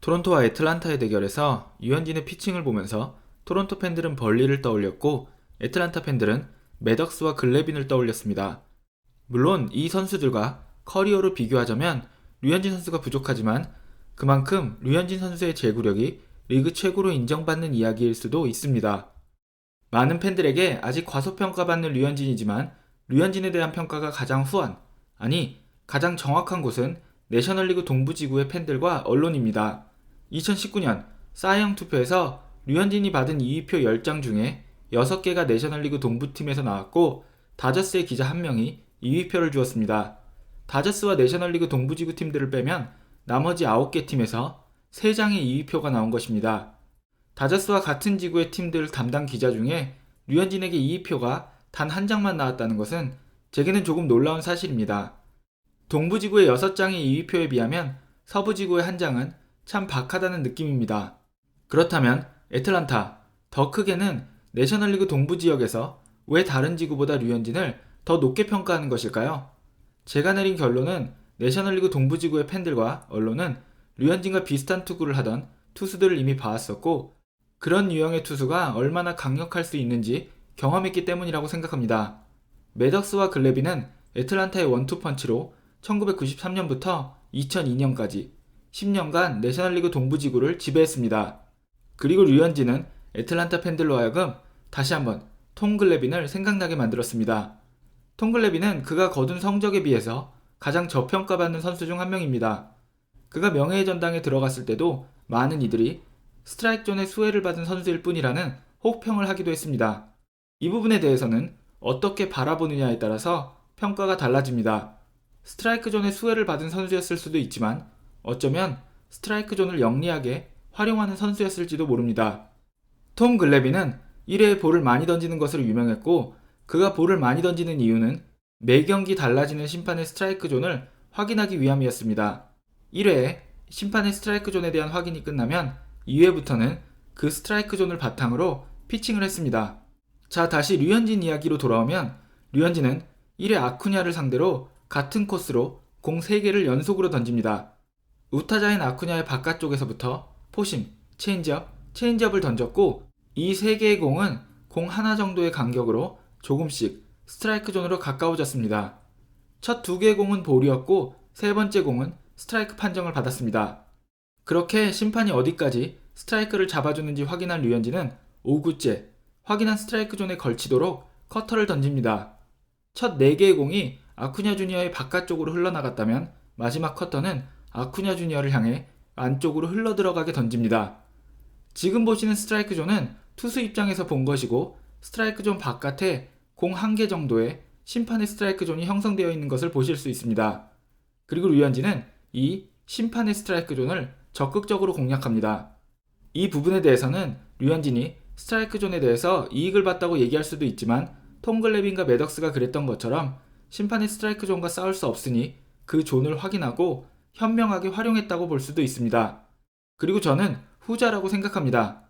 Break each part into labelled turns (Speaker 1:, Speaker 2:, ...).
Speaker 1: 토론토와 애틀란타의 대결에서 류현진의 피칭을 보면서 토론토 팬들은 벌리를 떠올렸고 애틀란타 팬들은 매덕스와 글래빈을 떠올렸습니다. 물론 이 선수들과 커리어로 비교하자면 류현진 선수가 부족하지만 그만큼 류현진 선수의 제구력이 리그 최고로 인정받는 이야기일 수도 있습니다. 많은 팬들에게 아직 과소평가받는 류현진이지만 류현진에 대한 평가가 가장 후한, 아니 가장 정확한 곳은 내셔널리그 동부지구의 팬들과 언론입니다. 2019년 사이영 투표에서 류현진이 받은 2위표 10장 중에 6개가 내셔널리그 동부팀에서 나왔고 다저스의 기자 1명이 2위표를 주었습니다. 다저스와 내셔널리그 동부지구 팀들을 빼면 나머지 9개 팀에서 3장의 2위표가 나온 것입니다. 다저스와 같은 지구의 팀들 담당 기자 중에 류현진에게 2위표가 단 한 장만 나왔다는 것은 제게는 조금 놀라운 사실입니다. 동부지구의 6장의 2위표에 비하면 서부지구의 한 장은 참 박하다는 느낌입니다. 그렇다면 애틀란타, 더 크게는 내셔널리그 동부지역에서 왜 다른 지구보다 류현진을 더 높게 평가하는 것일까요? 제가 내린 결론은 내셔널리그 동부지구의 팬들과 언론은 류현진과 비슷한 투구를 하던 투수들을 이미 봐왔었고 그런 유형의 투수가 얼마나 강력할 수 있는지 경험했기 때문이라고 생각합니다. 매덕스와 글래비는 애틀란타의 원투펀치로 1993년부터 2002년까지 10년간 내셔널리그 동부지구를 지배했습니다. 그리고 류현진은 애틀란타 팬들로 하여금 다시 한번 톰 글래빈을 생각나게 만들었습니다. 톰 글래빈은 그가 거둔 성적에 비해서 가장 저평가받는 선수 중 한 명입니다. 그가 명예의 전당에 들어갔을 때도 많은 이들이 스트라이크 존의 수혜를 받은 선수일 뿐이라는 혹평을 하기도 했습니다. 이 부분에 대해서는 어떻게 바라보느냐에 따라서 평가가 달라집니다. 스트라이크 존의 수혜를 받은 선수였을 수도 있지만 어쩌면 스트라이크 존을 영리하게 활용하는 선수였을지도 모릅니다. 톰 글래빈은 1회에 볼을 많이 던지는 것으로 유명했고 그가 볼을 많이 던지는 이유는 매 경기 달라지는 심판의 스트라이크 존을 확인하기 위함이었습니다. 1회에 심판의 스트라이크 존에 대한 확인이 끝나면 2회부터는 그 스트라이크 존을 바탕으로 피칭을 했습니다. 자, 다시 류현진 이야기로 돌아오면 류현진은 1회 아쿠냐를 상대로 같은 코스로 공 3개를 연속으로 던집니다. 우타자인 아쿠냐의 바깥쪽에서부터 포심, 체인지업을 던졌고 이 3개의 공은 공 하나 정도의 간격으로 조금씩 스트라이크 존으로 가까워졌습니다. 첫 2개의 공은 볼이었고 세 번째 공은 스트라이크 판정을 받았습니다. 그렇게 심판이 어디까지 스트라이크를 잡아주는지 확인한 류현진은 5구째 확인한 스트라이크 존에 걸치도록 커터를 던집니다. 첫 4개의 공이 아쿠냐 주니어의 바깥쪽으로 흘러나갔다면 마지막 커터는 아쿠냐 주니어를 향해 안쪽으로 흘러들어가게 던집니다. 지금 보시는 스트라이크 존은 투수 입장에서 본 것이고 스트라이크 존 바깥에 공 1개 정도의 심판의 스트라이크 존이 형성되어 있는 것을 보실 수 있습니다. 그리고 류현진은 이 심판의 스트라이크 존을 적극적으로 공략합니다. 이 부분에 대해서는 류현진이 스트라이크 존에 대해서 이익을 봤다고 얘기할 수도 있지만 톰 글래빈과 매덕스가 그랬던 것처럼 심판의 스트라이크 존과 싸울 수 없으니 그 존을 확인하고 현명하게 활용했다고 볼 수도 있습니다. 그리고 저는 후자라고 생각합니다.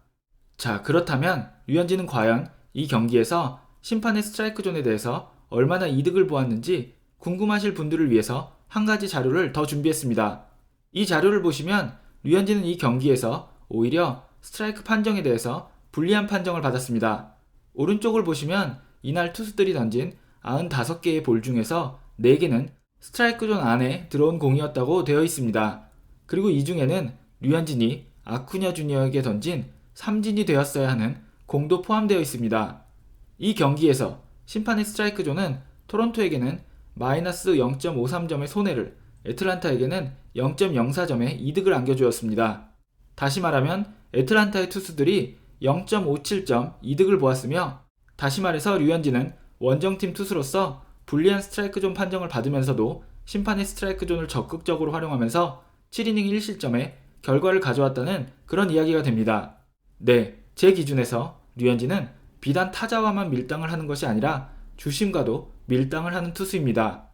Speaker 1: 자, 그렇다면 류현진은 과연 이 경기에서 심판의 스트라이크 존에 대해서 얼마나 이득을 보았는지 궁금하실 분들을 위해서 한 가지 자료를 더 준비했습니다. 이 자료를 보시면 류현진은 이 경기에서 오히려 스트라이크 판정에 대해서 불리한 판정을 받았습니다. 오른쪽을 보시면 이날 투수들이 던진 95개의 볼 중에서 4개는 스트라이크 존 안에 들어온 공이었다고 되어 있습니다. 그리고 이 중에는 류현진이 아쿠냐 주니어에게 던진 삼진이 되었어야 하는 공도 포함되어 있습니다. 이 경기에서 심판의 스트라이크 존은 토론토에게는 마이너스 0.53점의 손해를, 애틀란타에게는 0.04점의 이득을 안겨주었습니다. 다시 말하면 애틀란타의 투수들이 0.57점 이득을 보았으며 다시 말해서 류현진은 원정팀 투수로서 불리한 스트라이크 존 판정을 받으면서도 심판의 스트라이크 존을 적극적으로 활용하면서 7이닝 1실점의 결과를 가져왔다는 그런 이야기가 됩니다. 네, 제 기준에서 류현진은 비단 타자와만 밀당을 하는 것이 아니라 주심과도 밀당을 하는 투수입니다.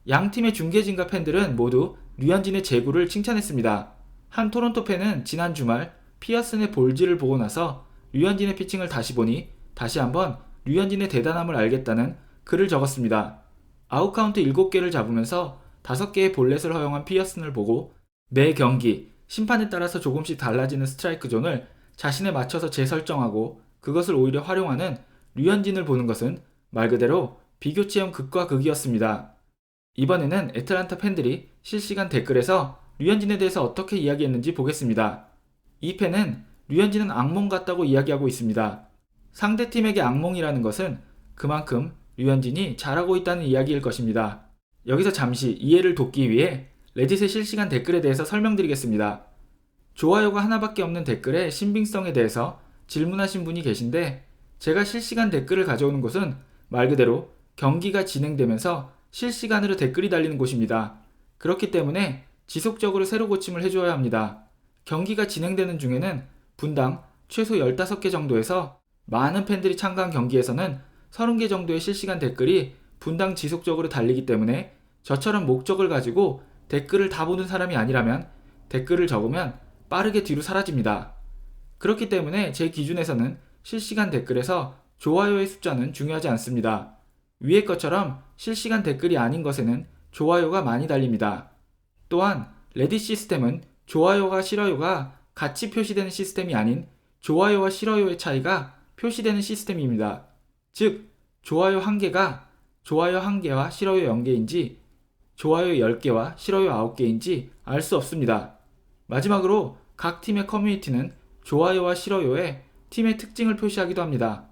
Speaker 1: 양 팀의 중계진과 팬들은 모두 류현진의 제구를 칭찬했습니다. 한 토론토 팬은 지난 주말 피어슨의 볼질을 보고 나서 류현진의 피칭을 다시 보니 다시 한번 류현진의 대단함을 알겠다는 글을 적었습니다. 아웃카운트 7개를 잡으면서 5개의 볼넷을 허용한 피어슨을 보고 매 경기 심판에 따라서 조금씩 달라지는 스트라이크 존을 자신에 맞춰서 재설정하고 그것을 오히려 활용하는 류현진을 보는 것은 말 그대로 비교 체험 극과 극이었습니다. 이번에는 애틀란타 팬들이 실시간 댓글에서 류현진에 대해서 어떻게 이야기했는지 보겠습니다. 이 팬은 류현진은 악몽 같다고 이야기하고 있습니다. 상대팀에게 악몽이라는 것은 그만큼 류현진이 잘하고 있다는 이야기일 것입니다. 여기서 잠시 이해를 돕기 위해 레딧의 실시간 댓글에 대해서 설명드리겠습니다. 좋아요가 하나밖에 없는 댓글의 신빙성에 대해서 질문하신 분이 계신데 제가 실시간 댓글을 가져오는 곳은 말 그대로 경기가 진행되면서 실시간으로 댓글이 달리는 곳입니다. 그렇기 때문에 지속적으로 새로 고침을 해줘야 합니다. 경기가 진행되는 중에는 분당 최소 15개 정도에서 많은 팬들이 참가한 경기에서는 30개 정도의 실시간 댓글이 분당 지속적으로 달리기 때문에 저처럼 목적을 가지고 댓글을 다 보는 사람이 아니라면 댓글을 적으면 빠르게 뒤로 사라집니다. 그렇기 때문에 제 기준에서는 실시간 댓글에서 좋아요의 숫자는 중요하지 않습니다. 위의 것처럼 실시간 댓글이 아닌 것에는 좋아요가 많이 달립니다. 또한 레딧 시스템은 좋아요와 싫어요가 같이 표시되는 시스템이 아닌 좋아요와 싫어요의 차이가 표시되는 시스템입니다. 즉, 좋아요 1개가 좋아요 1개와 싫어요 0개인지 좋아요 10개와 싫어요 9개인지 알 수 없습니다. 마지막으로 각 팀의 커뮤니티는 좋아요와 싫어요에 팀의 특징을 표시하기도 합니다.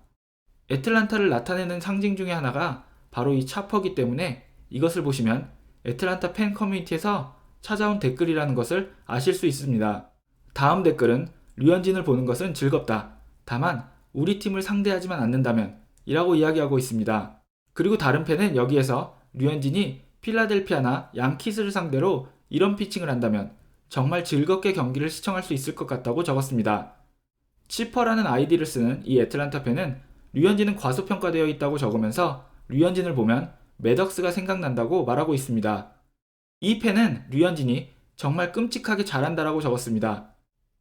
Speaker 1: 애틀란타를 나타내는 상징 중에 하나가 바로 이 차퍼기 때문에 이것을 보시면 애틀란타 팬 커뮤니티에서 찾아온 댓글이라는 것을 아실 수 있습니다. 다음 댓글은 류현진을 보는 것은 즐겁다. 다만 우리 팀을 상대하지만 않는다면 이라고 이야기하고 있습니다. 그리고 다른 팬은 여기에서 류현진이 필라델피아나 양키스를 상대로 이런 피칭을 한다면 정말 즐겁게 경기를 시청할 수 있을 것 같다고 적었습니다. 치퍼라는 아이디를 쓰는 이 애틀란타 팬은 류현진은 과소평가되어 있다고 적으면서 류현진을 보면 매덕스가 생각난다고 말하고 있습니다. 이 팬은 류현진이 정말 끔찍하게 잘한다라고 적었습니다.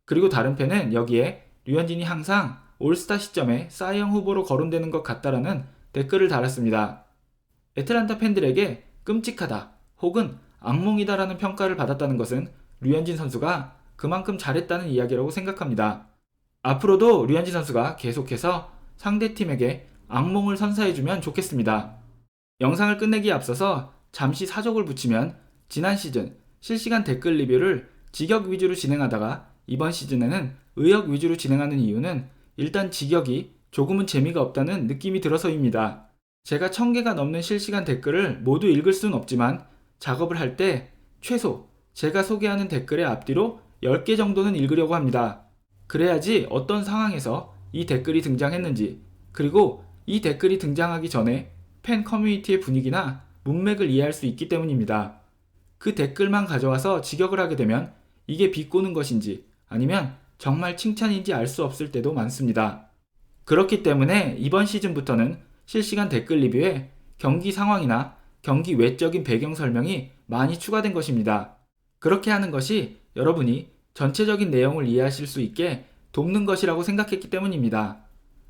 Speaker 1: 그리고 다른 팬은 여기에 류현진이 항상 올스타 시점에 사이영 후보로 거론되는 것 같다라는 댓글을 달았습니다. 애틀란타 팬들에게 끔찍하다 혹은 악몽이다라는 평가를 받았다는 것은 류현진 선수가 그만큼 잘했다는 이야기라고 생각합니다. 앞으로도 류현진 선수가 계속해서 상대팀에게 악몽을 선사해주면 좋겠습니다. 영상을 끝내기에 앞서서 잠시 사족을 붙이면 지난 시즌 실시간 댓글 리뷰를 직역 위주로 진행하다가 이번 시즌에는 의역 위주로 진행하는 이유는 일단 직역이 조금은 재미가 없다는 느낌이 들어서입니다. 제가 1000개가 넘는 실시간 댓글을 모두 읽을 수는 없지만 작업을 할 때 최소 제가 소개하는 댓글의 앞뒤로 10개 정도는 읽으려고 합니다. 그래야지 어떤 상황에서 이 댓글이 등장했는지 그리고 이 댓글이 등장하기 전에 팬 커뮤니티의 분위기나 문맥을 이해할 수 있기 때문입니다. 그 댓글만 가져와서 직역을 하게 되면 이게 비꼬는 것인지 아니면 정말 칭찬인지 알 수 없을 때도 많습니다. 그렇기 때문에 이번 시즌부터는 실시간 댓글 리뷰에 경기 상황이나 경기 외적인 배경 설명이 많이 추가된 것입니다. 그렇게 하는 것이 여러분이 전체적인 내용을 이해하실 수 있게 돕는 것이라고 생각했기 때문입니다.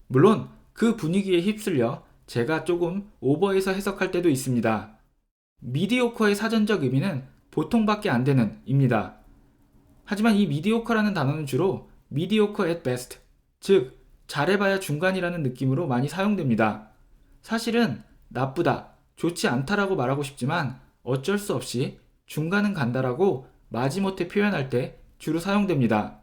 Speaker 1: 물론 그 분위기에 휩쓸려 제가 조금 오버해서 해석할 때도 있습니다. 미디오커의 사전적 의미는 보통밖에 안 되는 입니다. 하지만 이 미디오커라는 단어는 주로 mediocre at best, 즉 잘해봐야 중간이라는 느낌으로 많이 사용됩니다. 사실은 나쁘다, 좋지 않다라고 말하고 싶지만 어쩔 수 없이 중간은 간다라고 마지못해 표현할 때 주로 사용됩니다.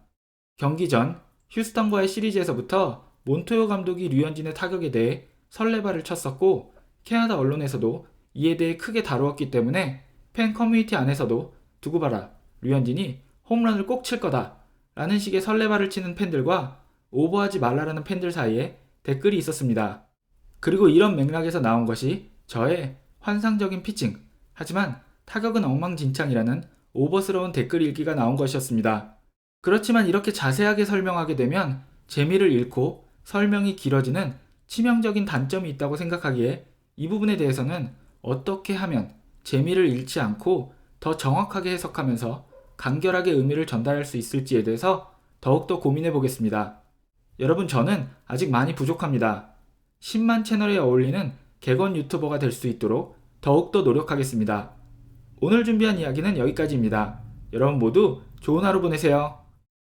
Speaker 1: 경기 전 휴스턴과의 시리즈에서부터 몬토요 감독이 류현진의 타격에 대해 설레발을 쳤었고 캐나다 언론에서도 이에 대해 크게 다루었기 때문에 팬 커뮤니티 안에서도 두고 봐라, 류현진이 홈런을 꼭 칠 거다 라는 식의 설레발을 치는 팬들과 오버하지 말라라는 팬들 사이에 댓글이 있었습니다. 그리고 이런 맥락에서 나온 것이 저의 환상적인 피칭, 하지만 타격은 엉망진창이라는 오버스러운 댓글 읽기가 나온 것이었습니다. 그렇지만 이렇게 자세하게 설명하게 되면 재미를 잃고 설명이 길어지는 치명적인 단점이 있다고 생각하기에 이 부분에 대해서는 어떻게 하면 재미를 잃지 않고 더 정확하게 해석하면서 간결하게 의미를 전달할 수 있을지에 대해서 더욱더 고민해 보겠습니다. 여러분, 저는 아직 많이 부족합니다. 10만 채널에 어울리는 객원 유튜버가 될 수 있도록 더욱더 노력하겠습니다. 오늘 준비한 이야기는 여기까지입니다. 여러분 모두 좋은 하루 보내세요.